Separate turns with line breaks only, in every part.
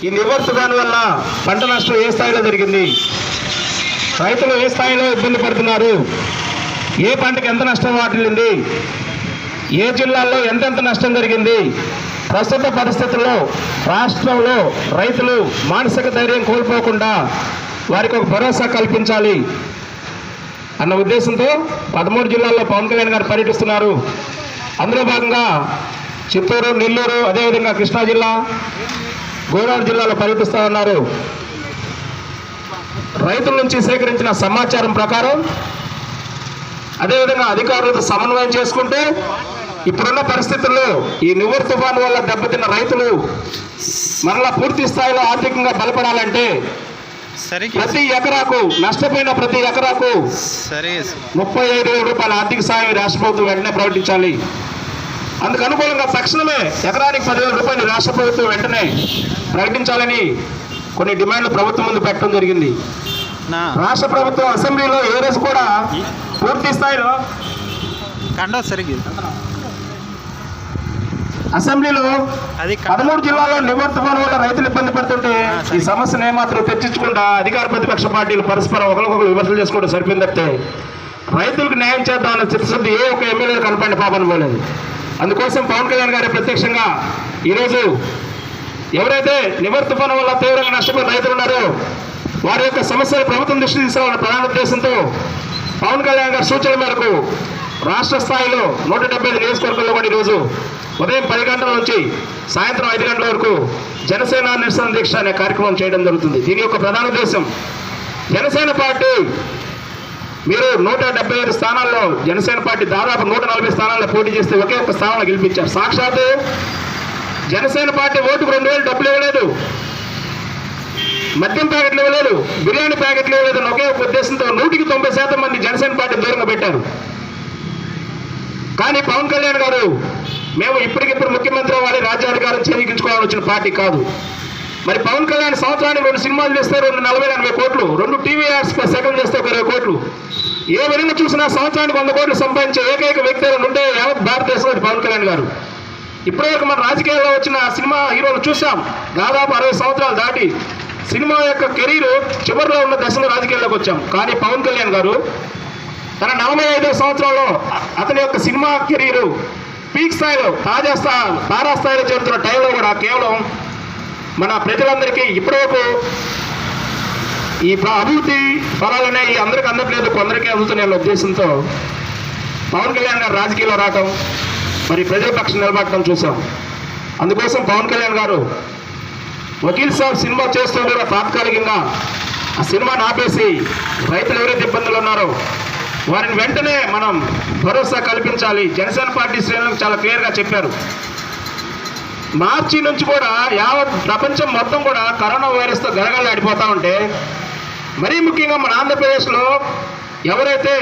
ఈ నివర్ తుఫాను వల్ల పంట నష్టం ఏ స్థాయిలో జరిగింది, రైతులు ఏ స్థాయిలో ఇబ్బంది పడుతున్నారు, ఏ పంటకు ఎంత నష్టం వాటిల్లింది, ఏ జిల్లాల్లో ఎంతెంత నష్టం జరిగింది, ప్రస్తుత పరిస్థితుల్లో రాష్ట్రంలో రైతులు మానసిక ధైర్యం కోల్పోకుండా వారికి ఒక భరోసా కల్పించాలి అన్న ఉద్దేశంతో 13 జిల్లాల్లో పవన్ కళ్యాణ్ గారు పర్యటిస్తున్నారు. అందులో భాగంగా చిత్తూరు, నెల్లూరు, అదేవిధంగా కృష్ణా జిల్లా, గోదావరి జిల్లాలో పర్యటిస్తూ ఉన్నారు. రైతుల నుంచి సేకరించిన సమాచారం ప్రకారం అదేవిధంగా అధికారులతో సమన్వయం చేసుకుంటే ఇప్పుడున్న పరిస్థితుల్లో ఈ నివర్ తుఫాను వల్ల దెబ్బతిన్న రైతులు మరలా పూర్తి స్థాయిలో ఆర్థికంగా బలపడాలంటే ప్రతి ఎకరాకు నష్టపోయిన ప్రతి ఎకరాకు 35,000 రూపాయల ఆర్థిక సాయం రాష్ట్ర ప్రభుత్వం వెంటనే ప్రకటించాలి. అందుకు అనుకూలంగా తక్షణమే ఎకరానికి 10,000 రూపాయలు రాష్ట్ర ప్రభుత్వం వెంటనే ప్రకటించాలని కొన్ని డిమాండ్లు ప్రభుత్వం ముందు పెట్టడం జరిగింది. రాష్ట్ర ప్రభుత్వం అసెంబ్లీలో ఏ రోజు కూడా పూర్తి స్థాయిలో అసెంబ్లీలో 13 జిల్లాల్లో నివర్ తుఫాను వల్ల రైతులు ఇబ్బంది పడుతుంటే ఈ సమస్యను ఏమాత్రం తెచ్చించకుండా అధికార ప్రతిపక్ష పార్టీలు పరస్పరం ఒకరికొకరు విమర్శలు చేసుకోవడం సరిపోయింది తప్పితే రైతులకు న్యాయం చేద్దామన్న చిత్తశుద్ధి ఏ ఒక్క ఎమ్మెల్యే కనపడిన పాపన పోలేదు. అందుకోసం పవన్ కళ్యాణ్ గారు ప్రత్యక్షంగా ఈరోజు ఎవరైతే నివర్ తుఫాను వల్ల తీవ్రంగా నష్టపోయిన రైతులు ఉన్నారో వారి యొక్క సమస్యలు ప్రభుత్వం దృష్టి తీసుకోవాలన్న ప్రధాన ఉద్దేశంతో పవన్ కళ్యాణ్ గారి సూచనల మేరకు రాష్ట్ర స్థాయిలో 175 నియోజకవర్గాల్లో కూడా ఈరోజు ఉదయం 10 గంటల నుంచి సాయంత్రం 5 గంటల వరకు జనసేన నిరసన దీక్ష అనే కార్యక్రమం చేయడం జరుగుతుంది. దీని యొక్క ప్రధాన ఉద్దేశం జనసేన పార్టీ మీరు 175 స్థానాల్లో జనసేన పార్టీ దాదాపు 140 స్థానాల్లో పోటీ చేస్తే ఒకే ఒక్క స్థానంలో గెలిపించారు. సాక్షాత్తు జనసేన పార్టీ ఓటుకు 2,000 డబ్బులు ఇవ్వలేదు, మద్యం ప్యాకెట్లు ఇవ్వలేదు, బిర్యానీ ప్యాకెట్లు ఇవ్వలేదు అని ఒకే ఒక ఉద్దేశంతో 190% మంది జనసేన పార్టీ దూరంగా పెట్టారు. కానీ పవన్ కళ్యాణ్ గారు మేము ఇప్పటికిప్పుడు ముఖ్యమంత్రి అవ్వాలి, రాజ్యాధికారం చేయించుకోవాలని వచ్చిన పార్టీ కాదు. మరి పవన్ కళ్యాణ్ సంవత్సరానికి 2 సినిమాలు చేస్తే 40-80 కోట్లు, 2 టీవీ యాడ్స్ సెకండ్ చేస్తే 20 కోట్లు, ఏ విధంగా చూసినా సంవత్సరానికి 100 కోట్లు సంపాదించే ఏకైక వ్యక్తి ఉంటే యావత్ భారతదేశంలో పవన్ కళ్యాణ్ గారు. ఇప్పటివరకు మన రాజకీయాల్లో వచ్చిన సినిమా హీరోలు చూసాం, దాదాపు 60 సంవత్సరాలు దాటి సినిమా యొక్క కెరీర్ చివరిలో ఉన్న దశలో రాజకీయాల్లోకి వచ్చాం. కానీ పవన్ కళ్యాణ్ గారు తన 45వ సంవత్సరంలో అతని యొక్క సినిమా కెరీరు పీక్ స్థాయిలో తారా స్థాయిలో చేరుతున్న టైంలో కూడా కేవలం మన ప్రజలందరికీ ఇప్పటివరకు ఈ అభివృద్ధి ఫలాలనే అందరికీ అందట్లేదు, కొందరికీ అందుతున్న ఉద్దేశంతో పవన్ కళ్యాణ్ గారు రాజకీయాల్లో రావటం, మరి ప్రజల పక్షం నిలబడటం చూసాం. అందుకోసం పవన్ కళ్యాణ్ గారు వకీల్ సాబ్ సినిమా చేస్తూ కూడా తాత్కాలికంగా ఆ సినిమాని ఆపేసి రైతులు ఎవరైతే ఇబ్బందులు ఉన్నారో వారిని వెంటనే మనం భరోసా కల్పించాలి. జనసేన పార్టీ శ్రేణులకు చాలా క్లియర్గా చెప్పారు. మార్చి నుంచి కూడా యావత్ ప్రపంచం మొత్తం కూడా కరోనా వైరస్తో గడగడలాడిపోతూ ఉంటే మరీ ముఖ్యంగా మన ఆంధ్రప్రదేశ్లో ఎవరైతే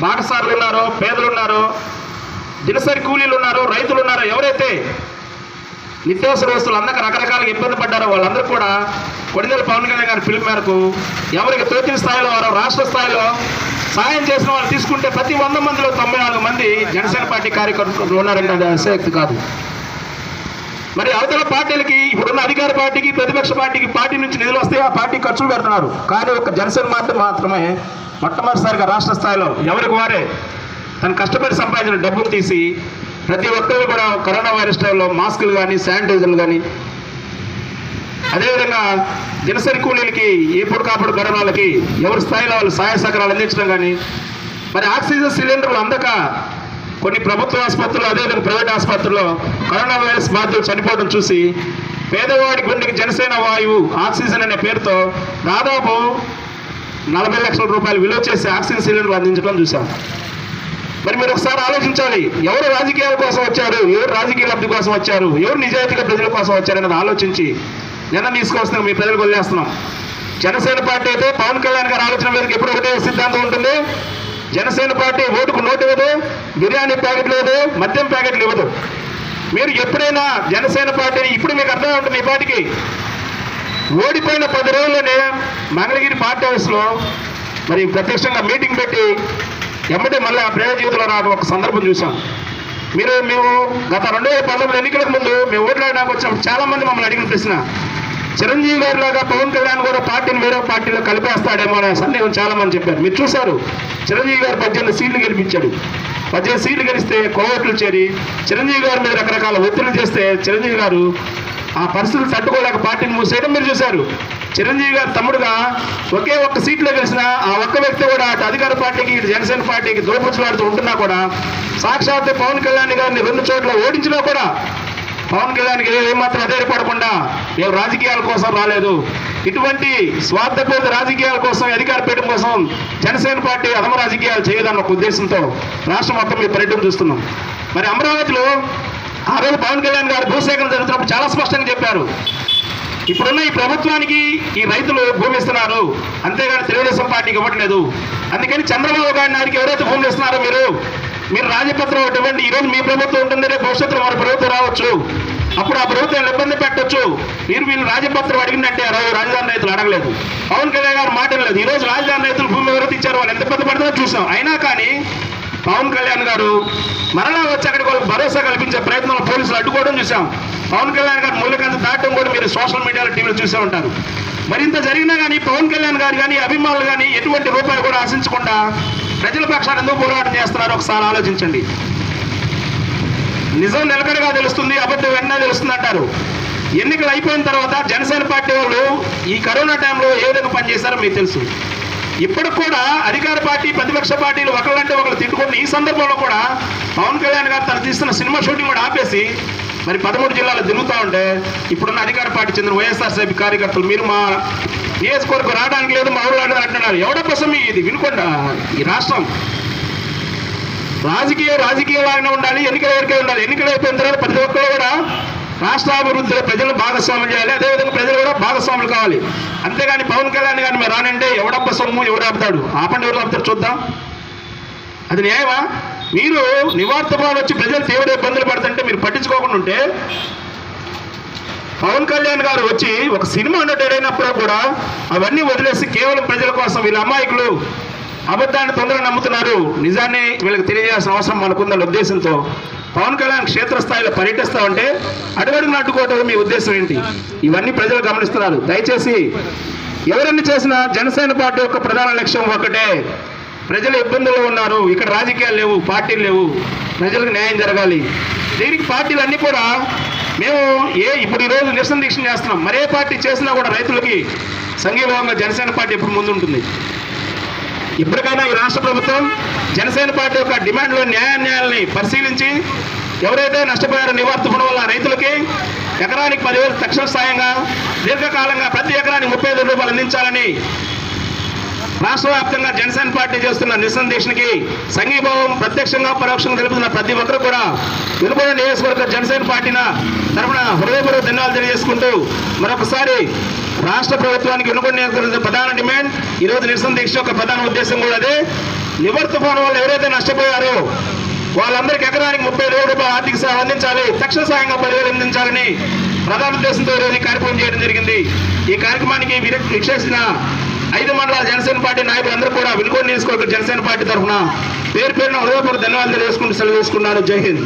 బాటసారులు ఉన్నారో, పేదలు ఉన్నారో, దినసరి కూలీలు ఉన్నారో, రైతులు ఉన్నారో, ఎవరైతే నిత్యావసర వస్తువులు అందక రకరకాలుగా ఇబ్బంది పడ్డారో వాళ్ళందరూ కూడా కొడిదెల పవన్ కళ్యాణ్ గారి పిలుపు మేరకు ఎవరికి తోచిన స్థాయిలో వారు రాష్ట్ర స్థాయిలో సాయం చేసిన వాళ్ళు తీసుకుంటే ప్రతి 100 మందిలో 94 మంది జనసేన పార్టీ కార్యకర్తలు ఉన్నారంటే అది అశక్తి కాదు. మరి అవతల పార్టీలకి ఇప్పుడున్న అధికార పార్టీకి ప్రతిపక్ష పార్టీకి పార్టీ నుంచి నిధులు వస్తే ఆ పార్టీ ఖర్చులు పెడుతున్నారు. కానీ ఒక జనసేన మాత్రమే మొట్టమొదటిసారిగా రాష్ట్ర స్థాయిలో ఎవరికి వారే తను కష్టపడి సంపాదించిన డబ్బులు తీసి ప్రతి ఒక్కరు కూడా కరోనా వైరస్ టైంలో మాస్కులు కానీ, శానిటైజర్లు కానీ, అదేవిధంగా దినసరి కూలీలకి ఎప్పటికప్పుడు కరోనాలకి ఎవరి స్థాయిలో వాళ్ళు సహాయ సహకారాలు అందించడం కానీ, మరి ఆక్సిజన్ సిలిండర్లు అందక కొన్ని ప్రభుత్వ ఆసుపత్రులు అదేవిధంగా ప్రైవేట్ ఆసుపత్రుల్లో కరోనా వైరస్ బాధితులు చనిపోవడం చూసి పేదవాడి గుండెకి జనసేన వాయువు ఆక్సిజన్ అనే పేరుతో దాదాపు 40 లక్షల రూపాయలు విలువ చేసి ఆక్సిజన్ సిలిండర్లు అందించడం చూసాం. మరి మీరు ఒకసారి ఆలోచించాలి, ఎవరు రాజకీయాల కోసం వచ్చారు, ఎవరు రాజకీయ లబ్ధి కోసం వచ్చారు, ఎవరు నిజాయితీగా ప్రజల కోసం వచ్చారనేది ఆలోచించి నిర్ణయం తీసుకోవాల్సిన మీ ప్రజలకు వదిలేస్తున్నాం. జనసేన పార్టీ అయితే పవన్ కళ్యాణ్ గారి ఆలోచన మీదకి ఎప్పుడు ఒకటే సిద్ధాంతం ఉంటుంది. జనసేన పార్టీ ఓటుకు నోటు ఇవ్వదు, బిర్యానీ ప్యాకెట్లు ఇవ్వదు, మద్యం ప్యాకెట్లు ఇవ్వదు. మీరు ఎప్పుడైనా జనసేన పార్టీని ఇప్పుడు మీకు అర్థమై ఉంటుంది, ఈ పార్టీకి ఓడిపోయిన 10 రోజుల్లోనే మంగళగిరి పార్టీ హౌస్లో మరి ప్రత్యక్షంగా మీటింగ్ పెట్టి ఎమ్మటే మళ్ళీ ఆ ప్రేమ జీవితంలో రావడం ఒక సందర్భం చూసాం. మేము గత 2019 ఎన్నికలకు ముందు మేము ఓట్లాడడానికి వచ్చినప్పుడు చాలా మంది మమ్మల్ని అడిగిన ప్రశ్న, చిరంజీవి గారి లాగా పవన్ కళ్యాణ్ కూడా పార్టీని వేరే పార్టీలో కలిపేస్తాడేమో అనే సందేహం చాలా మంది చెప్పారు. మీరు చూశారు, చిరంజీవి గారు 18 సీట్లు గెలిపించాడు. 18 సీట్లు గెలిస్తే కోవట్లు చేరి చిరంజీవి గారి మీద రకరకాల ఒత్తిళ్లు చేస్తే చిరంజీవి గారు ఆ పరిస్థితులు తట్టుకోలేక పార్టీని మూసేయడం మీరు చూశారు. చిరంజీవి గారు తమ్ముడుగా ఒకే ఒక్క సీట్లో గెలిచిన ఆ ఒక్క వ్యక్తి కూడా అటు అధికార పార్టీకి ఇటు జనసేన పార్టీకి దోపుడులాడుతూ ఉంటున్నా కూడా సాక్షాత్ పవన్ కళ్యాణ్ గారిని 2 చోట్ల ఓడించినా కూడా పవన్ కళ్యాణ్కి ఏమాత్రం అధైర్యపడకుండా మేము రాజకీయాల కోసం రాలేదు, ఇటువంటి స్వార్థపూరిత రాజకీయాల కోసం అధికార పీఠం కోసం జనసేన పార్టీ అధమ రాజకీయాలు చేయదన్న ఒక ఉద్దేశంతో రాష్ట్రం మొత్తం మీ పర్యటన చూస్తున్నాం. మరి అమరావతిలో ఆ రోజు పవన్ కళ్యాణ్ గారు భూసేకరణ జరుగుతున్నప్పుడు చాలా స్పష్టంగా చెప్పారు, ఇప్పుడున్న ఈ ప్రభుత్వానికి ఈ రైతులు భూమి ఇస్తున్నారు, అంతేగాని తెలుగుదేశం పార్టీకి ఇవ్వట్లేదు. అందుకని చంద్రబాబు గారికి ఎవరైతే భూములు ఇస్తున్నారో మీరు రాజపత్రం ఒకటి ఇవ్వండి. ఈరోజు మీ ప్రభుత్వం ఉంటుంది, రేపు భవిష్యత్తులో మన ప్రభుత్వం రావచ్చు, అప్పుడు ఆ ప్రభుత్వం ఇబ్బంది పెట్టొచ్చు. వీళ్ళు రాజపత్రం అడిగిందంటే రాజధాని రైతులు అడగలేదు, పవన్ కళ్యాణ్ గారు మాట లేదు. ఈరోజు రాజధాని రైతులు భూమి ఎవరైతే ఇచ్చారో వాళ్ళు ఎంత ఇబ్బంది పడుతుందో చూసాం. అయినా కానీ పవన్ కళ్యాణ్ గారు మరలా వచ్చి అక్కడికి వాళ్ళకి భరోసా కల్పించే ప్రయత్నంలో పోలీసులు అడ్డుకోవడం చూసాం. పవన్ కళ్యాణ్ గారు మూలకంత దాటం కూడా మీరు సోషల్ మీడియాలో టీవీలో చూసే ఉంటారు. మరింత జరిగినా కానీ పవన్ కళ్యాణ్ గారు కానీ అభిమానులు కానీ ఎటువంటి రూపాయలు కూడా ఆశించకుండా ప్రజల పక్షాన్ని ఎందుకు పోరాటం చేస్తున్నారో ఒకసారి ఆలోచించండి. నిజం నిలకడగా తెలుస్తుంది, అబద్ధం వెంటనే తెలుస్తుంది అంటారు. ఎన్నికలు అయిపోయిన తర్వాత జనసేన పార్టీ వాళ్ళు ఈ కరోనా టైంలో ఏ విధంగా పనిచేశారో మీకు తెలుసు. ఇప్పటికి కూడా అధికార పార్టీ ప్రతిపక్ష పార్టీలు ఒకళ్ళంటే ఒకళ్ళు తిట్టుకుని ఈ సందర్భంలో కూడా పవన్ కళ్యాణ్ గారు తను తీస్తున్న సినిమా షూటింగ్ కూడా ఆపేసి మరి 13 జిల్లాలు తిరుగుతూ ఉంటే ఇప్పుడున్న అధికార పార్టీ చెందిన వైఎస్ఆర్సీపీ కార్యకర్తలు మీరు మా నియోజకవర్గం రావడానికి లేదు, మా ఊళ్ళో అంటున్నారు. ఎవడ కోసం ఇది వినుకోండి. ఈ రాష్ట్రం రాజకీయలాగానే ఉండాలి, ఎన్నికల వరకే ఉండాలి. ఎన్నికలు అయిపోయిన తర్వాత ప్రతి ఒక్కరు కూడా రాష్ట్రాభివృద్ధిలో ప్రజలు భాగస్వాములు చేయాలి, అదేవిధంగా ప్రజలు కూడా భాగస్వాములు కావాలి. అంతేగాని పవన్ కళ్యాణ్ గారిని మీరు రానంటే ఎవడబ్బ సొమ్ము ఎవరు ఆపుతాడు, ఆపండి ఎవరు ఆపుతాడు చూద్దాం. అది న్యాయమా? మీరు నివార్థపాలు వచ్చి ప్రజలు తీవ్ర ఇబ్బందులు పడుతుంటే మీరు పట్టించుకోకుండా ఉంటే, పవన్ కళ్యాణ్ గారు వచ్చి ఒక సినిమా అండర్టైన్ అయినప్పుడు కూడా అవన్నీ వదిలేసి కేవలం ప్రజల కోసం వీళ్ళ అమాయకులు అబద్ధాన్ని తొందరగా నమ్ముతున్నారు, నిజాన్ని వీళ్ళకి తెలియజేయాల్సిన అవసరం మనకుందన్న ఉద్దేశంతో పవన్ కళ్యాణ్ క్షేత్రస్థాయిలో పర్యటిస్తామంటే అడుగడుగున అడ్డుకోవటం మీ ఉద్దేశం ఏంటి? ఇవన్నీ ప్రజలు గమనిస్తున్నారు. దయచేసి ఎవరన్నా చేసినా జనసేన పార్టీ యొక్క ప్రధాన లక్ష్యం ఒకటే, ప్రజలు ఇబ్బందుల్లో ఉన్నారు, ఇక్కడ రాజకీయాలు లేవు, పార్టీలు లేవు, ప్రజలకు న్యాయం జరగాలి. దీనికి పార్టీలు అన్నీ కూడా మేము ఇప్పుడు ఈరోజు నిరసన దీక్ష చేస్తున్నాం, మరే పార్టీ చేసినా కూడా రైతులకి సంఘీభావంగా జనసేన పార్టీ ఎప్పుడు ముందుంటుంది. ఇప్పటికైనా ఈ రాష్ట్ర ప్రభుత్వం జనసేన పార్టీ యొక్క డిమాండ్లో న్యాయాన్ని పరిశీలించి ఎవరైతే నష్టపోయారో నివార్థపడం వల్ల రైతులకి ఎకరానికి 10,000 తక్షణ సాయంగా దీర్ఘకాలంగా ప్రతి ఎకరానికి 35 రూపాయలు అందించాలని రాష్ట్ర వ్యాప్తంగా జనసేన పార్టీ చేస్తున్న నిరసన దీక్షకి సంఘీభావం ప్రత్యక్షంగా పరోక్షంగా తెలుపుతున్న ప్రతి ఒక్కరు కూడా వెలుగొండ నియోజకవర్గ జనసేన పార్టీ తరఫున హృదయపూర్వక ధన్యవాదాలు తెలియజేసుకుంటూ మరొకసారి రాష్ట్ర ప్రభుత్వానికి వెలుగొండ నియోజకవర్గ ప్రధాన డిమాండ్, ఈరోజు నిరసన దీక్ష యొక్క ప్రధాన ఉద్దేశం కూడా అదే. నివర్ తుఫాను వల్ల ఎవరైతే నష్టపోయారో వాళ్ళందరికీ ఎకరానికి 35,000 రూపాయలు ఆర్థిక సహాయం అందించాలి, తక్షణ సాయంగా 10,000 అందించాలని ప్రధాన ఉద్దేశంతో ఈరోజు ఈ కార్యక్రమం చేయడం జరిగింది. ఈ కార్యక్రమానికి విచ్చేసిన 5 మండలాల జనసేన పార్టీ నాయకులందరూ కూడా వెలుగొండ నియోజకవర్గ జనసేన పార్టీ తరఫున పేరు పేరున హృదయపూర్వక ధన్యవాదాలు తెలియజేసుకుంటూ సెలవు తీసుకున్నాను. జై హింద్.